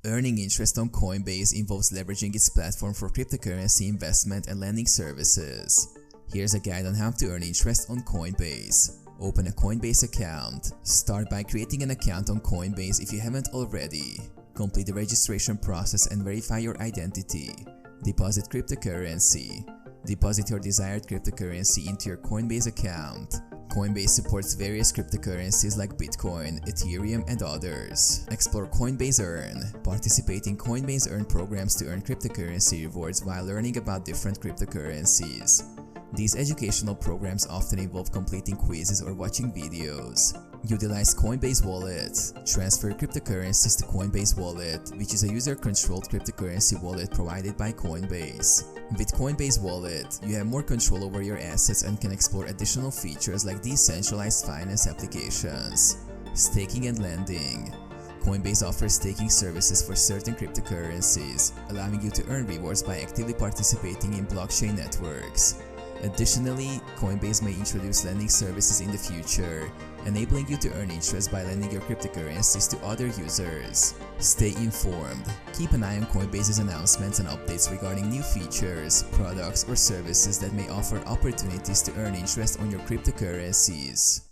Earning interest on Coinbase involves leveraging its platform for cryptocurrency investment and lending services. Here's a guide on how to earn interest on Coinbase. Open a Coinbase account. Start by creating an account on Coinbase if you haven't already. Complete the registration process and verify your identity. Deposit cryptocurrency. Deposit your desired cryptocurrency into your Coinbase account. Coinbase supports various cryptocurrencies like Bitcoin, Ethereum, and others. Explore Coinbase Earn. Participate in Coinbase Earn programs to earn cryptocurrency rewards while learning about different cryptocurrencies. These educational programs often involve completing quizzes or watching videos. Utilize Coinbase Wallet. Transfer cryptocurrencies to Coinbase Wallet, which is a user-controlled cryptocurrency wallet provided by Coinbase. With Coinbase Wallet, you have more control over your assets and can explore additional features like decentralized finance applications. Staking and lending. Coinbase offers staking services for certain cryptocurrencies, allowing you to earn rewards by actively participating in blockchain networks. Additionally, Coinbase may introduce lending services in the future, enabling you to earn interest by lending your cryptocurrencies to other users. Stay informed. Keep an eye on Coinbase's announcements and updates regarding new features, products, or services that may offer opportunities to earn interest on your cryptocurrencies.